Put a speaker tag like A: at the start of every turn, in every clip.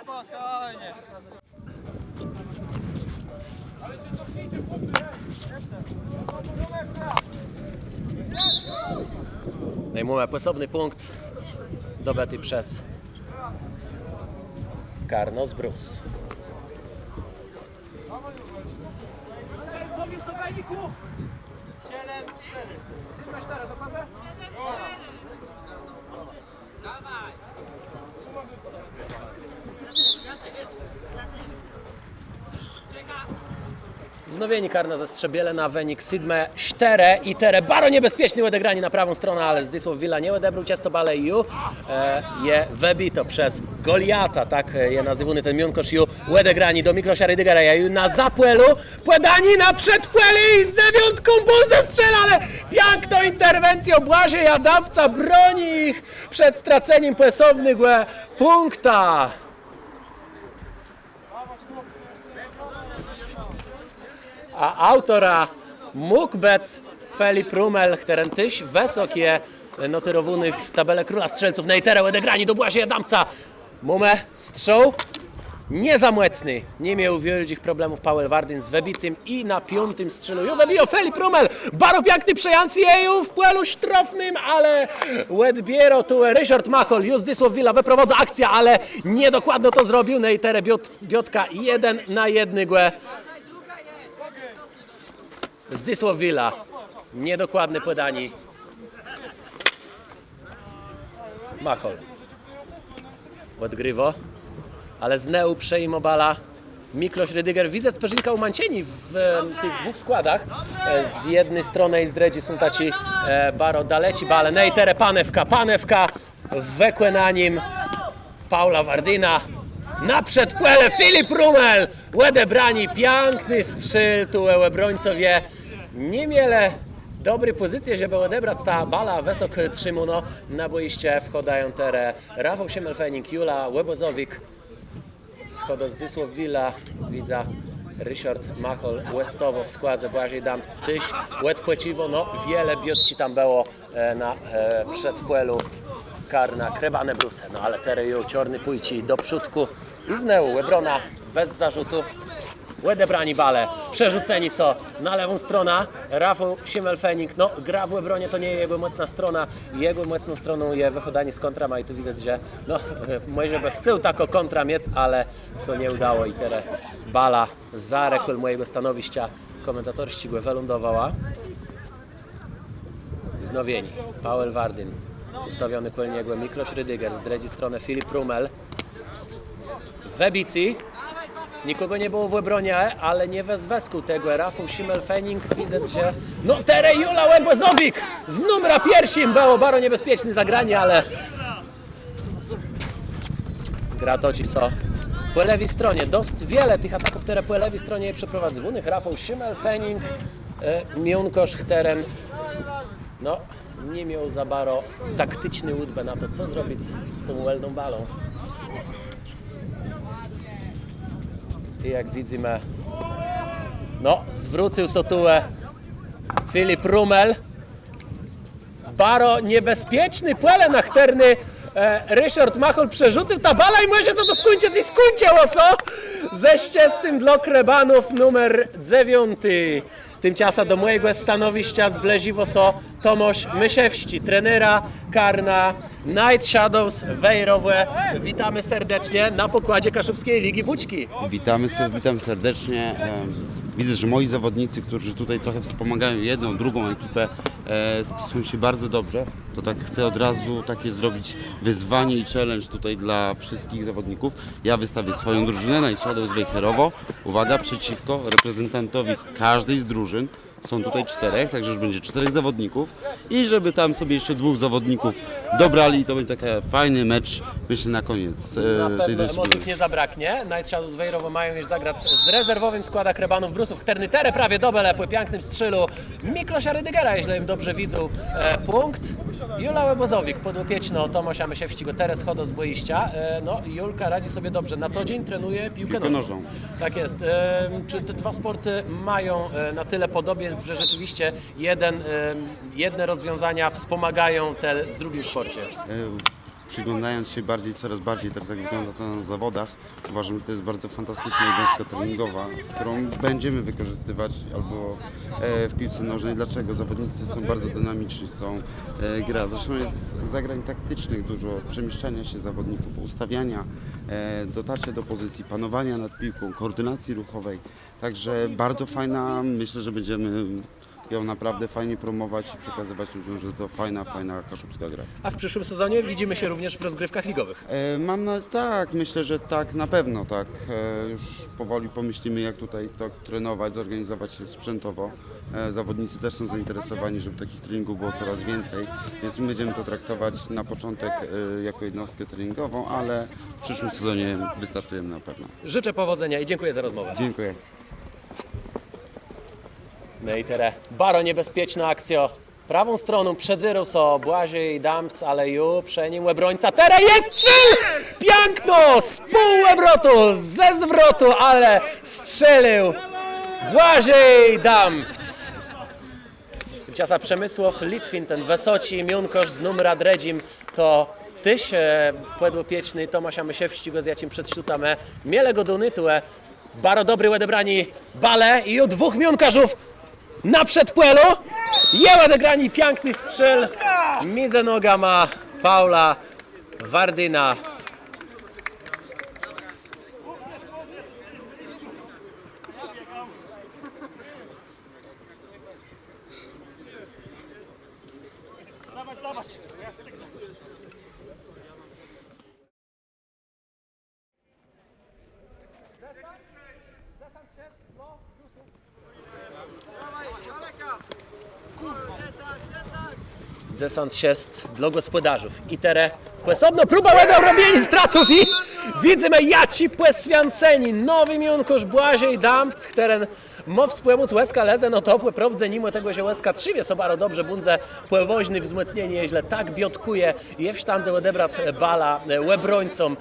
A: Spokojnie.
B: Najmuje posobny punkt dobyty przez Carlos Brus. Wznowieni karna ze Strzebiele na wynik Sidme 4 i tere baro niebezpieczny odegranie na prawą stronę, ale Zdzisław Villa nie odebrał ciasto bale ju je wybito przez Goliata, tak je nazywany ten Mionkosz ju odegrani do Miklosia Rydygera ju na zapłelu, płedani na przedpłeli i z dziewiątką bun zastrzela, ale piękną interwencją Błażej Adamca broni ich przed straceniem posobnego punkta. A autora mógł bec Filip Rumel, który tyś wysok je notyrowany w tabele Króla Strzelców. Nejtere odegrani do Błażeja Adamca. Mumę strzał niezamłecny. Nie miał wielkich problemów Paweł Wardyn z webiciem i na piątym strzelu wybio Filip Rumel. Bardzo piękny przejący jeju w płelu sztrofnym, ale odbiera tu Ryszard Machol. Już Zdzisław Villa wyprowadza akcja, ale niedokładno to zrobił. Nejtere Biotka 1 na 1. Zdzisław Villa, niedokładne podanie. Machol odgrywa, ale z Neu przejmą bala Mikloś Rydyger. Widzę speżynka u Mancieni w tych dwóch składach. Z jednej strony i z drugiej są taci baro daleci bale. Nejtere Panewka wekłe na nim Paula Wardyna. Naprzed płele Filip Rumel, odebrani, piękny strzel, tu obrońcowie nie miele dobre pozycje, żeby odebrać ta bala wysok trzymuno. Na boiście wchodają tere Rafał Siemel-Fenik, Jula Łebozowik, schodo Zdzisław Villa, widza Ryszard Machol, Westowo w składze Błażej Adamc, tyś, łed płeciwo, no wiele biotci tam było na przedpłelu karna Krebane Bruse, no ale tereju czarny pójci do przódku i zneu Webrona bez zarzutu. Odebrani bale, przerzuceni są na lewą stronę. Rafał Siemel-Fenik, no gra w Webronie to nie jego mocna strona. Jego mocną stroną jest wychodzenie z kontra, ma i tu widać, że no może by chciał tako kontra mieć, ale co nie udało i teraz bala za rekol mojego stanowiska komentator ścigłe wylądowała. Wznowieni, Paweł Wardyn, ustawiony koło niego Mikloś Rydyger, z drugiej strony Filip Rumel. W Webici nikogo nie było w Łebronie, ale nie wezwesku tego. Rafał Siemel-Fenik, widzę, że no tere Jula Łebozowik z numera pierwszym było bardzo niebezpieczne zagranie, ale gra toczy się po lewej stronie. Dość wiele tych ataków, które po lewej stronie je przeprowadzonych. Rafał Siemel-Fenik, Mionkosz teren, no nie miał za bardzo taktyczny łódbę na to, co zrobić z tą łelną balą. I jak widzimy, no zwrócił sotułę Filip Rumel. Baro niebezpieczny płele na chterny Ryszard Machol przerzucił ta bala i może co to skończyć oso zeście z tym dla Krebanów numer 9. Tymczasem do mojego stanowiska zbleziło so Tomasz Mysiewści, trenera karna Night Shadows Wejrowe. Witamy serdecznie na pokładzie Kaszubskiej Ligi Bućki.
C: Witam serdecznie. Widzę, że moi zawodnicy, którzy tutaj trochę wspomagają jedną, drugą ekipę, spisują się bardzo dobrze. To tak chcę od razu takie zrobić wyzwanie i challenge tutaj dla wszystkich zawodników. Ja wystawię swoją drużynę Night Shadows Wejherowo. Uwaga, przeciwko reprezentantowi każdej z drużyn. Są tutaj 4, także już będzie 4 zawodników i żeby tam sobie jeszcze 2 zawodników dobrali, to będzie taki fajny mecz, myślę, na koniec
B: Na
C: tej
B: pewno emocjów nie zabraknie. Night Shadows Wejrowo mają już zagrać z rezerwowym składem Krebanów Brusów. Chterny tere prawie dobele po pięknym strzelu Miklosia Rydygera, jeśli im dobrze widzą. Punkt. Jula Łebozowik, podłopieczno Tomasza Mysiewściego, tere schodo z boiścia. No Julka radzi sobie dobrze. Na co dzień trenuje piłkę nożną. Tak jest. Czy te dwa sporty mają na tyle podobieństw, że rzeczywiście jedne rozwiązania wspomagają te w drugim sporcie?
C: przyglądając się coraz bardziej teraz jak wygląda to na zawodach, uważam, że to jest bardzo fantastyczna jednostka treningowa, którą będziemy wykorzystywać albo w piłce nożnej. Dlaczego? Zawodnicy są bardzo dynamiczni, gra. Zresztą jest zagrań taktycznych dużo, przemieszczania się zawodników, ustawiania, dotarcia do pozycji, panowania nad piłką, koordynacji ruchowej. Także bardzo fajna, myślę, że będziemy ją naprawdę fajnie promować i przekazywać ludziom, że to fajna kaszubska gra.
B: A w przyszłym sezonie widzimy się również w rozgrywkach ligowych.
C: Tak, myślę, że tak, na pewno tak. Już powoli pomyślimy, jak tutaj to trenować, zorganizować się sprzętowo. Zawodnicy też są zainteresowani, żeby takich treningów było coraz więcej, więc my będziemy to traktować na początek jako jednostkę treningową, ale w przyszłym sezonie wystartujemy na pewno.
B: Życzę powodzenia i dziękuję za rozmowę.
C: Dziękuję.
B: No i teraz Baro niebezpieczna akcja. Prawą stroną przedzyrał so Błażej Dambc, ale ju prze nim łebrońca. Teraz jest 3! Piękno! Z pół łebrotu, ze zwrotu, ale strzelił Błażej Dambc. Tymczasem Przemysław Litwin, ten wysoci miunkosz z numera dredzim, to tyś płedłopieczny Tomasza Mysiewścigo z jacim przedśutame. Miele go dunytue. Baro dobry odebrani bale i u dwóch miunkarzów naprzed płelu. Je odegrani piękny strzel. Między noga ma Paula Wardyna. Desant jest dla gospodarzów. I teraz płesobno próba będą robieni stratów i widzimy jaci płeswianceni. Nowy miunkosz Błażej Dambc, który ma współmóc łezka leze, no to płeprawdze nimo tego, że łezka trzywie sobaro dobrze bundze płewoźny wzmocnienie jeźle tak biotkuje je w sztandze odebrać bala łebrońcom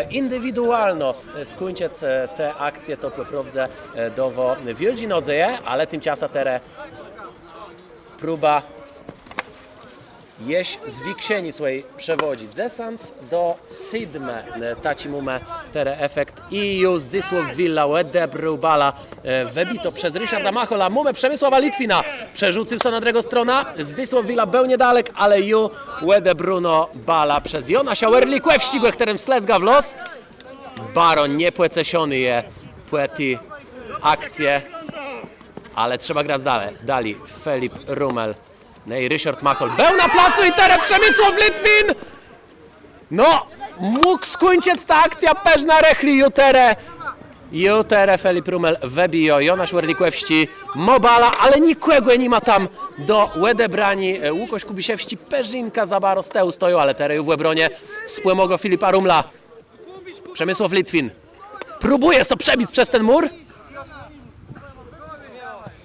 B: indywidualno skończyć te akcje to płeprawdze dowo wielgi nodze, ale tymczasem teraz próba jeś zwiksieni swojej przewodzi. Desant do Sidme, taci mume tere efekt i już Zdzisław Villa odebrał bala webito przez Ryszarda Machola, mume Przemysława Litwina, przerzucił się na drugą stronę, Zdzisław Villa był niedalek, ale ju odebruno bala przez Jonasia Werlikłę w ścigłe, którym slezga w los. Baron niepłecesiony je płeti akcje, ale trzeba grać dalej. Filip Rumel. No i Ryszard Machol był na placu i teraz Przemysław Litwin! No, mógł skończyć ta akcja peż na rechli jutere Filip Rumel webijo, Jonasz Werlikłewści mobala, ale nikogo nie ma tam do odebrani. Łukoś Kubisiewści peżynka za baro z tyłu stoją, ale teraz w obronie wspólnego Filipa Rumla. Przemysław Litwin próbuje so przebić przez ten mur.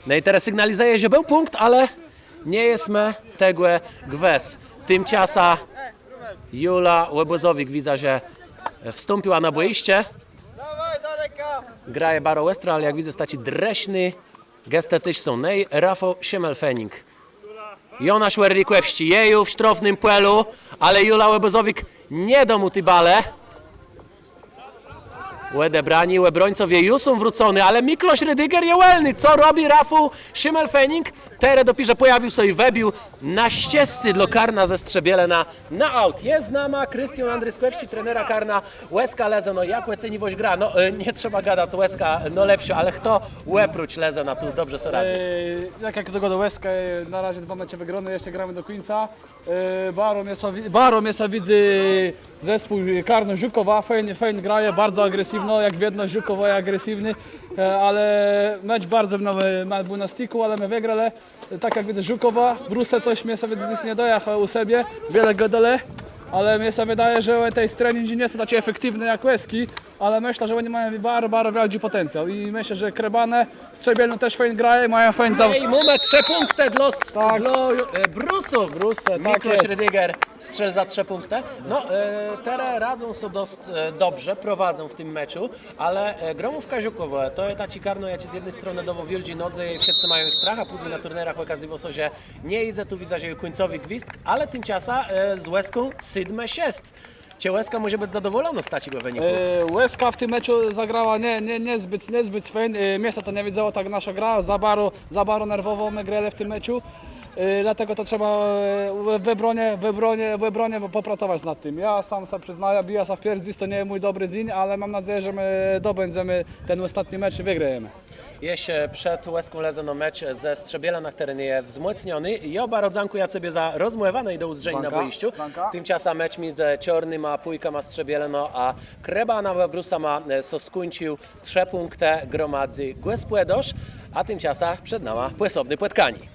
B: No i teraz sygnalizuje, że był punkt, ale nie jesteśmy tego gwes. Tymczasem Jula Łebozowik widzę, że wstąpiła na boiście. Graje Baro Westro, ale jak widzę staci dreśny gestetyś są. Nej Rafał Schimmelfenning. Jonasz Werlikłewści jeju w sztrofnym płelu, ale Jula Łebozowik nie do mu ty bale. Odebrani, łebrońcowie już są wrócony, ale Mikloś Rydyger je welny. Co robi Rafał Schimmelfenning? Tere dopiero pojawił się i webił na ścieżce dla Karna ze Strzebielena na aut. Jest z nami Krystian Andryskłewski, trenera Karna. Łezka leze, no jak łyceliwość gra? No nie trzeba gadać, co Łezka no lepsio, ale kto łepruć leze na tu dobrze so radzi?
A: Jak do Łezka, na razie 2 mecze wygrane, jeszcze gramy do końca. Baro Miesa widzę zespół Karno Żukowa, fajnie graje, bardzo agresywno, jak widno Żukowa jest agresywny, ale mecz bardzo był na styku, ale my wygrali. Tak jak widzę Żukowa, Bruse coś Miesa widzę nie dojechał u siebie, wiele godole, ale mi się wydaje, że ten trening nie są takie efektywne jak Łezki, ale myślę, że oni mają bardzo wielki potencjał i myślę, że Krebane, Strzebielno też fajnie grają, mają fajnie za...
B: I moment, 3 punkty dla
A: Tak.
B: Brusów.
A: tak
B: Miklos
A: jest.
B: Rydiger strzel za 3 punkty. No, teraz radzą sobie dość dobrze, prowadzą w tym meczu, ale gromów Kaziukowo, to je taci karno, ja ci z jednej strony dowo wielki nodze i wszyscy mają ich strach, a później na turnierach okazywało się, że nie idzie, tu widzę, że jest końcowy gwizd, ale tymczasem z Łezką 7-6. Cię Łezka może być zadowolona z takiego wyniku.
A: Łezka w tym meczu zagrała niezbyt fajnie. Miejsca to nie widziało tak nasza gra, za bardzo nerwowo my grali w tym meczu. Dlatego to trzeba w obronie popracować nad tym. Ja sam sobie przyznaję, bija się w pierwszy, to nie jest mój dobry dzień, ale mam nadzieję, że my dobędziemy ten ostatni mecz i wygrajemy.
B: Jeś przed Łezką Lezeno mecz ze Strzebiela na terenie wzmocniony i oba rodzanku ja sobie za rozmływane i do uzdrzeń na
A: Danka,
B: boiściu.
A: danka.
B: Tymczasem mecz między Ciornym a Pójka ma Strzebieleno, a Krebana Brusa ma soskuńcił 3 punkty gromadzy Głespłedosz, a tymczasem przed nami płesobny Płetkani.